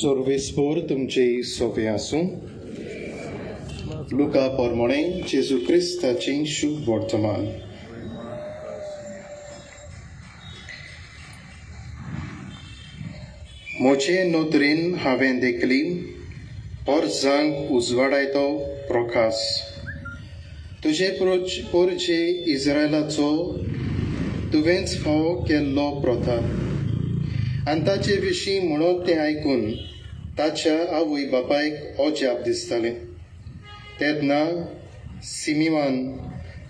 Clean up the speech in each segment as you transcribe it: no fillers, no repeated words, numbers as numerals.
Sorvespor तुमचे सोपे आसूं. Luca pormone Gesù Christa cinciu वर्तमान. मोचे नोदरेन हांवें देखली पोरजांक उजवाडायतो प्रकाश. तुजे पोरजे इस्रायलाचो तुवेंच फावो केल्लो प्रताप. आनी ताचे विशीं म्हणत तें आयकून ताच्या आवय बापायक अजाप दिसतालें. तेन्ना सिमिवान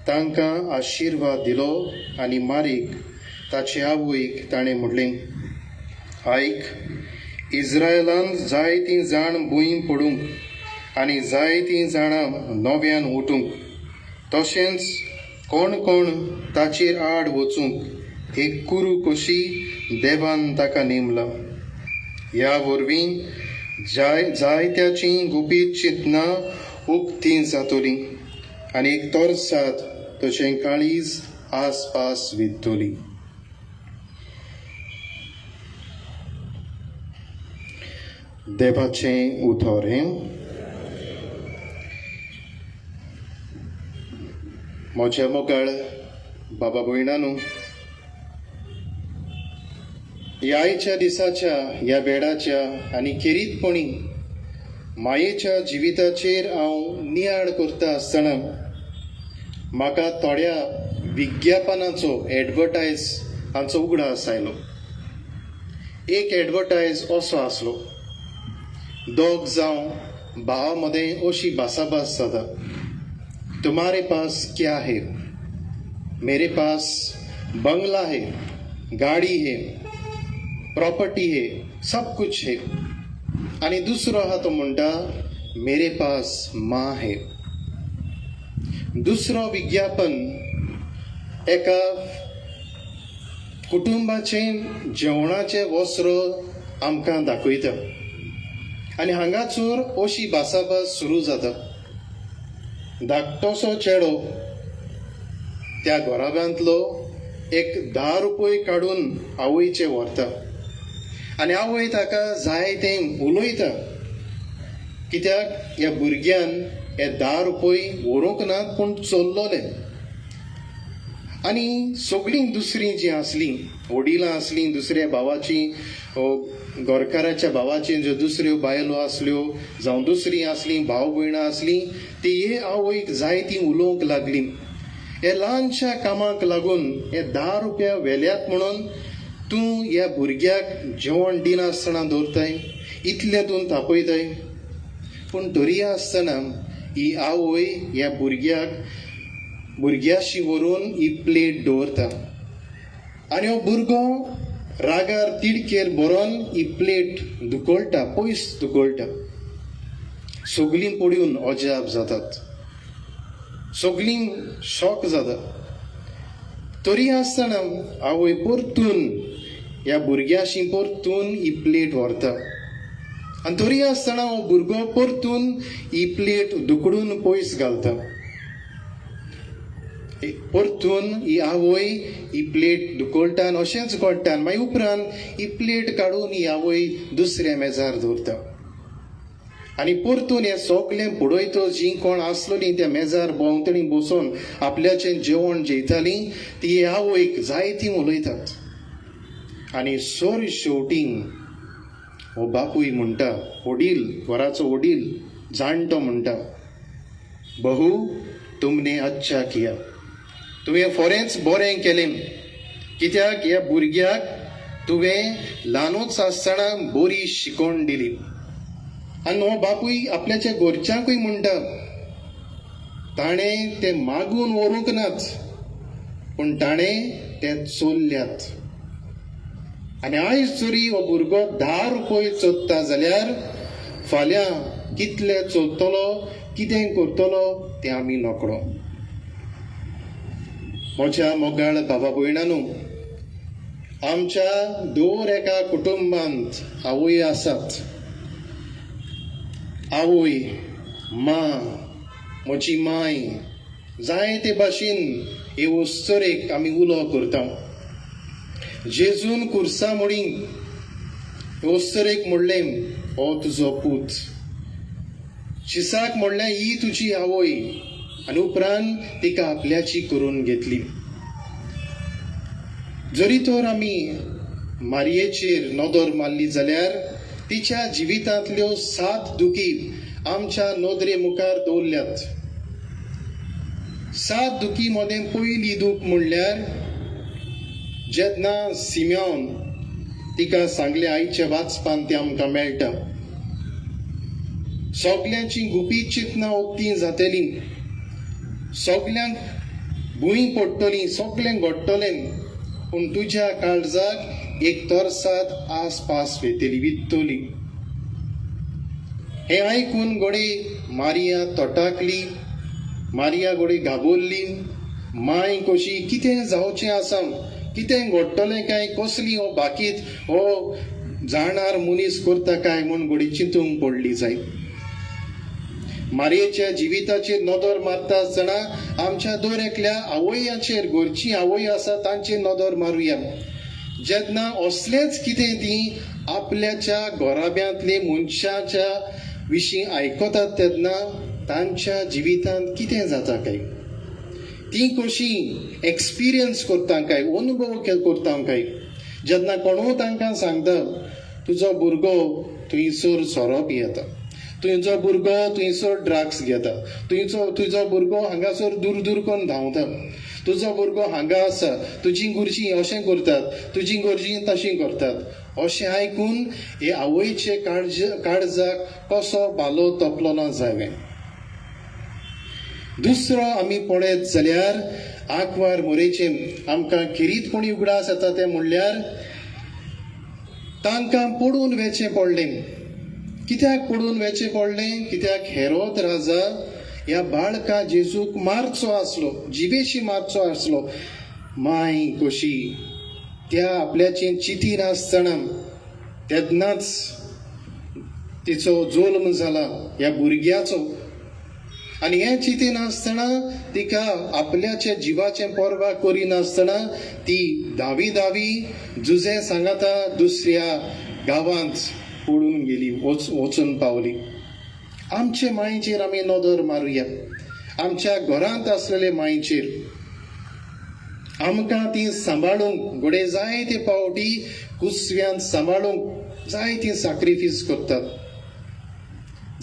तांकां आशिर्वाद दिलो आनी मारीक ताचे आवयक ताणें म्हणलें, आयक, इस्रायलान जायतीं जाण भुंय पडूंक आनी जायतीं जाणां नव्यान उठूंक, तशेंच कोण कोण ताचेर आड वचूंक एक कुरू कशी देवान ताका नेमला. ह्या वरवीं जायत्याचीं गुपीत चिंतनां उक्तीं जातलीं आनी एक तोरसाद तशें काळीज आसपास वित्तली. देवाचें उतर हें. म्हज्या मोगाळ बाबा भयणांनो, ह्या आयच्या दिसाच्या ह्या वेळाच्या आनी खेरीतपणी मायेच्या जिविताचेर हांव नियाळ करता आसतना म्हाका थोड्या विज्ञापनाचो एडवर्टायज हांचो उगडास आयलो. एक एडवर्टायज असो आसलो. दोग जावं भावा मदें अशी भासाभास जाता. तुम्हारे पास क्या है? मेरे पास बंगला है, गाड़ी है, प्रॉपर्टी है, सब कुछ है. आणि दुसरो आहा तो म्हणटा मेरे पास माँ है. दुसरो विज्ञापन एका कुटुंबाचें जेवणाचें वस्त्र आमकां दाखयता आनी हांगासर अशी भासाभास सुरू जाता. धाकटोसो चेडो त्या घराब्यांतलो एक 10 रुपये काडून आवयचे व्हरता आनी आवय ताका जाय तें उलयता, कित्याक ह्या भुरग्यान हे 10 रुपये व्हरूंक नात पूण चल्लोले. आनी सगळीं दुसरीं जीं आसलीं, वडिलां आसलीं, दुसऱ्या भावाचीं, घरकाराच्या भावाची ज्यो दुसऱ्यो बायलो आसल्यो जावं दुसरीं आसलीं, भाव भयणां आसलीं, ती हे आवयक जाय ती उलोवंक लागलीं. हे ल्हानशा कामाक लागून हे 10 रुपया व्हेल्यात म्हणून तूं ह्या भुरग्याक जेवण दिनासतना दवरताय, इतल्यातून तापयताय. पूण तरी आसतना ही आवय ह्या भुरग्याशी व्हरून ही प्लेट दवरता आनी हो भुरगो रागार तिडकेर बरोवन ही प्लेट धुकळटा, पयस धुकळटा. सगळीं पळोवन अजाप जातात, सगळीं शॉक जातात. तरी आसतना आवय परतून ह्या भुरग्याशी परतून ही प्लेट व्हरता आनी तरी आसतना हो भुरगो परतून ही प्लेट धुकळून पयस घालता. परतून ही आवय ही प्लेट धुकळटा आनी अशेंच घडटा. मागीर उपरांत ही प्लेट काडून ही आवय दुसऱ्या मेजार दवरता आनी परतून हें सगळें पळयतो जीं कोण आसलोलीं त्या मेजार भोंवतणी बसून आपल्याचें जेवण जेयतालीं ती आवयक जाय तीं उलयतात. आनी सोर शेवटी हो बापूय म्हणटा, वडील, घराचो वडील जाणटो म्हणटा, बहू तुमने अच्छा किया, तुवें फोरेंच बरें केलें, कित्याक ह्या भुरग्याक तुवें ल्हानूच आसतना बरी शिकवण दिली. आनी हो बापूय आपल्याच्या घरच्यांकूय म्हणटा, ताणें ते मागून व्हरूंक नात पूण ताणें ते चोरल्यात. आनी आयज जरी हो भुरगो 10 रुपये चोरता जाल्यार फाल्यां कितले चोरतलो, कितें करतलो तें आमी नकळो. म्हज्या मोगाळ बाबा भयणांनो, आमच्या दर एका कुटुंबांत आवय आसात. आवय, मां, म्हजी माय, जाय ते भाशेन हे वस्तरेक आमी उलो करता. जेजून कुर्सा मोडी वस्तरेक म्हणलें हो तुजो पूत, शिसाक म्हणलें ही तुजी आवय आनी उपरांत तिका आपल्याची करून घेतली. जरी तर आमी मारयेचेर नदर मारली जाल्यार तिच्या जिवितांतल्यो 7 दुखी आमच्या नदरे मुखार दवरल्यात. 7 दुखी मदें पयली दूख म्हणल्यार जेन्ना सिमेओन तिका सांगलें आईच्या वाचपान तें आमकां मेळटा, सगल्यांची गुपी चिंतना उक्तीं जातलीं, सगल्यांक भुंय पडटलीं, सगळें घडटलें, पूण तुज्या काळजाक एक तरसाद आसपास वेतली वित्तली. हें आयकून घोडे मारिया तोटाकली, मारिया घोडे घाबरली. माय कशी कितें जावचें आसा, कितें घडटलें काय, कसली हो बाकीत हो जाणार मनीस करता काय म्हूण घोडी चिंतूंक पडली जाय. मारयेच्या जिविताचेर नदर मारता आसतना आमच्या दर एकल्या आवयाचेर, घरची आवय आसा तांचेर नदर मारुया. जेन्ना असलेंच कितें ती आपल्याच्या घराब्यांतले मनशाच्या विशीं आयकतात तेन्ना तांच्या जिवितांत कितें जाता काय, ती कशी एक्सपिरियन्स करता काय, अनुभव करता काय. जेन्ना कोणूय तांकां सांगता तुजो भुरगो थंयसर सोरोप येता, तुजो भुरगो थंयसर ड्रग्स घेता, तुजो भुरगो हांगासर दूर दूर करून धांवता, तुजो भुरगो हांगा आसा, तुजी गुरजीं अशें करतात, तुजी गुरजीं तशीं करतात, अशें आयकून हे आवयचे काळजाक कसो बालो तपलो ना जालें. दुसरो आमी पळयत जाल्यार आंकवार मोरेचें आमकां खिरीतपणी उगडास येता तें म्हणल्यार तांकां पडून वेचें पडलें. कित्याक पडून वेचें पडलें? कित्याक हेरोद राजा ह्या बाळका जेजूक मारचो आसलो, जिवेशी मारचो आसलो. माय कशी त्या आपल्याचें चिती नासतना तेन्नाच तिचो जल्म जाला ह्या भुरग्याचो, आनी हें चिती नासतना तिका आपल्याच्या जिवाचें पर्वा करिनासतना ती धावी जुजे सांगाता दुसऱ्या गांवांत पडून गेली, वचून पावली. आमचे मायेचेर आमी नदर मारुया, आमच्या घरांत आसलेले मायेचेर आमकां ती सांबाळूंक घोडे जायते पावटी कुसव्यान सांबाळूंक जायती सॅक्रिफीस करतात,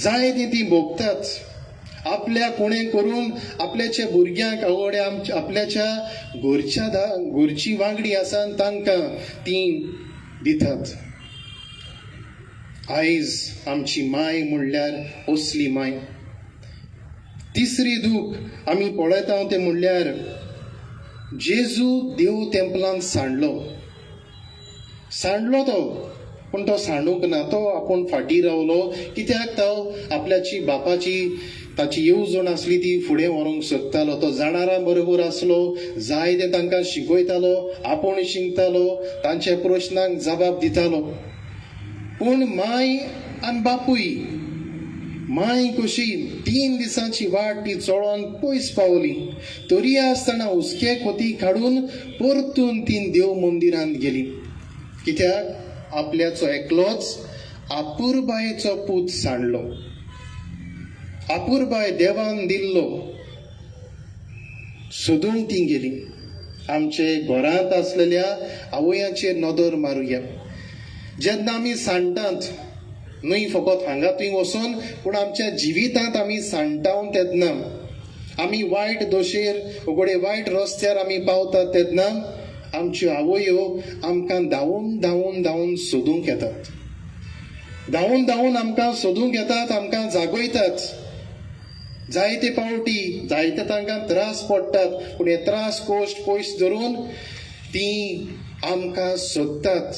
जायती ती भोगतात. आपल्या कोणे करून आपल्याच्या भुरग्यांक आवडे आपल्याच्या घरची वांगडी आसा तांकां ती दितात. आयज आमची माय म्हणल्यार असली माय. तिसरी दूख आमी पळयता ते म्हणल्यार जेजू देव तेंपलांत सांडलो तो, पूण तो सांडूंक ना, तो आपूण फाटीं रावलो. कित्याक तो आपल्याची बापाची ताची येवजण आसली ती फुडें व्हरूंक सोदतालो. तो जाणारां बरोबर आसलो, जायते तांकां शिकयतालो, आपूण शिकतालो, तांच्या प्रश्नांक जबाब दितालो. पूण माय आनी बापूय, माय कशी 3 दिसांची वाट ती चोळोन पयस पावली, तरी आसतना हुस्के खोती काडून परतून ती देव मंदिरांत गेली. कित्याक आपल्याचो एकलोच आपुरबायेचो पूत सांडलो, आपुरबाय देवान दिल्लो सोदूंक ती गेली. आमचे घरांत आसलेल्या आवयांचेर नदर मारुया. जेन्ना आमी सांडटात, न्हय फकत हांगा थंय वचून, पूण आमच्या जिवितांत आमी सांडटावन तेन्ना आमी वायट दोशेर घोडे वायट रस्त्यार आमी पावतात तेन्ना आमच्यो आवयो आमकां धांवून सोदूंक येतात, धांवून आमकां सोदूंक येतात, आमकां जागयतात. जायते पावटी जायते तांकां त्रास पडटात, पूण हे त्रास कोश्ट पयस धरून ती आमकां सोदतात.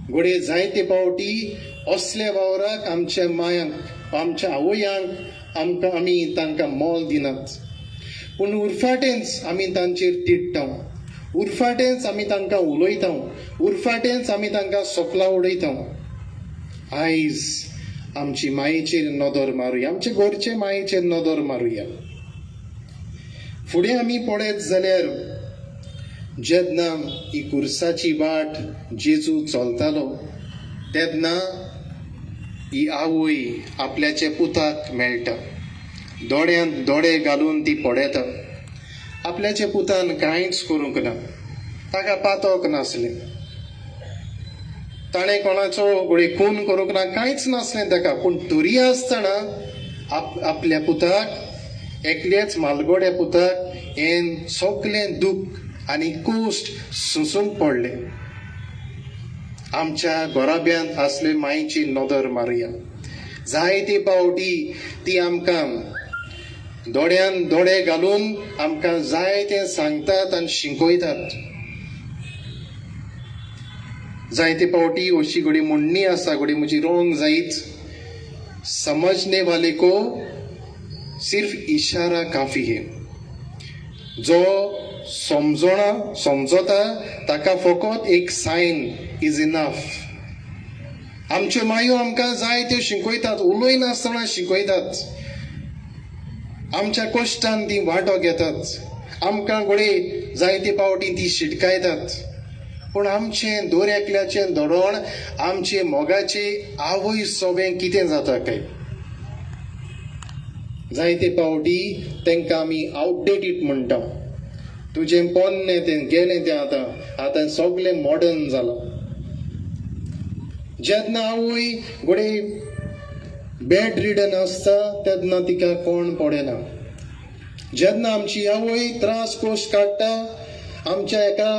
घोडे जायते पावटी असल्या वावराक आमच्या मायांक, आमच्या आवयांक आमी तांकां मोल दिनात. पूण उरफाटेंच आमी तांचेर तिडटा, उरफाटेंच आमी तांकां उलयता, उरफाटेंच आमी तांकां सोकला उडयता. आयज आमची मायेचेर नदर मारुया, आमचे घरचे मायेचेर नदर मारुया. फुडें आमी पळयत जाल्यार जेन्ना ही कुर्साची वाट जेजू चलतालो तेन्ना ही आवय आपल्याच्या पुताक मेळटा, दोळ्यांत दोळे घालून ती पळयता. आपल्याच्या पुतान कांयच करूंक ना, ताका पातोक नासलें, ताणें कोणाचो घोडे खून करूंक ना, कांयच नासलें ताका. पूण तरी आसतना आपल्या पुताक, एकल्याच मालगोड्या पुताक हें सगळें दूख आनी कोश्ट सोंसूंक पडलें. आमच्या घोराब्यांत आसले मायेची नदर मारुया. जायते पावटी ती आमकां दोळ्यांत दोळे घालून आमकां जाय तें सांगतात आनी शिकयतात. जायते पावटी अशी घडी म्हणणी आसा, घडी म्हजी रोंग जायत, समझने वाले को सिर्फ इशारा काफी है. जो समजता ताका फकत एक सायन इज इनफ. आमच्यो मायो आमकां जाय त्यो शिकयतात, उलयनासतना शिकयतात, आमच्या कश्टान ती वांटो घेतात, आमकां घोडे जायते पावटी ती शिटकायतात. पूण आमचें दर एकल्याचें धोरण, आमचे मोगाचे आवय सोबें कितें जाता काय? जायते पावटी तांकां आमी आउटडेटेड म्हणटा. तुजें पोन्नें तें गेलें तें आतां सगळें मॉडर्न जालां. जेन्ना आवय घोडे बेड रिडन आसता तेन्ना तिका कोण पडना. जेन्ना आमची आवय त्रास कोश काडटा, आमच्या एका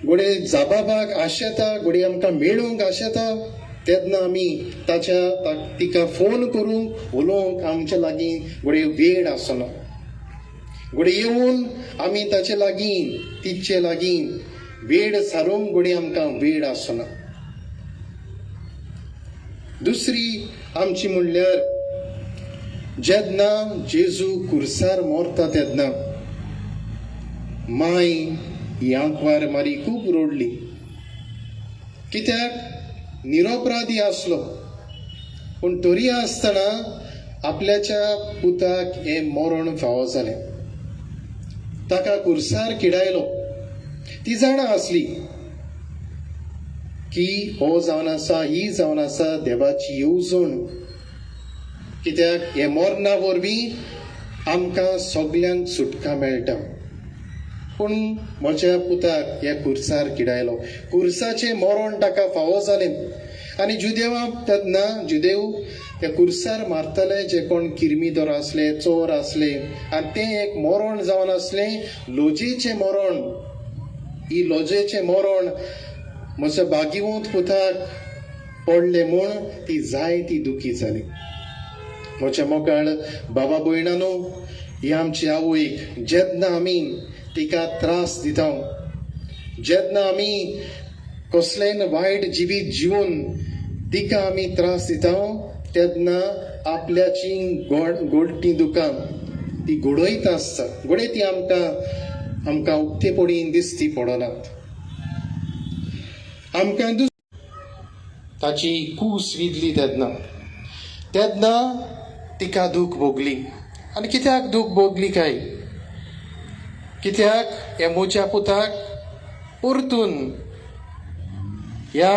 घोडे जाबाबाक आशेता, घोडे आमकां मेळूंक आशेता, तेन्ना आमी तिका फोन करूंक उलोवंक आमच्या लागीं घोडे वेळ आसना. घोडे येवन आमी ताचे लागीं तिचे लागीं वेळ सारूंक घोडे आमकां वेळ आसना. दुसरी आमची म्हणल्यार जेन्ना जेजू कुर्सार मरता तेन्ना माय ही आंकवार मारी खूब रोडली. कित्याक निरपराधी आसलो, पूण तरी आसतना आपल्याच्या पुताक हें मरण फावो जालें. ताका कुर्सार किडायलो. ती जाणा आसली की हो जावन आसा, ही जावन आसा देवाची येवजण. कित्याक हे मरणा वरवीं आमकां सगल्यांक सुटका मेळटा. पूण म्हज्या पुताक हे कुर्सार किडायलो. कुर्साचें मरण ताका फावो जालें. आनी जुदेव ते कुर्सार मारतले जे कोण किरमीदोर आसले, चोर आसले, आनी तें एक मरण जावन आसलें लोजेचें मरण. ही लोजेचें मरण म्हज्या बागिवंत पुताक पडलें म्हूण ती जायती दुखी जाली. म्हज्या मोगाळ बाबा भयणानो, ही आमची आवयक जेन्ना आमी तिका त्रास दिता, जेन्ना आमी कसलें वायट जिवीत जिवन तिका आमी त्रास दिता, तेन्ना आपल्याची गोडटी दुकां ती घडयत आसता. घोडे ती आमकां उक्ते पडीन दिसती पडनात. आमकां ताची कूस विदली तेन्ना तिका दूख भोगली. आनी कित्याक दूख भोगली काय? कित्याक हे म्हज्या पुताक परतून ह्या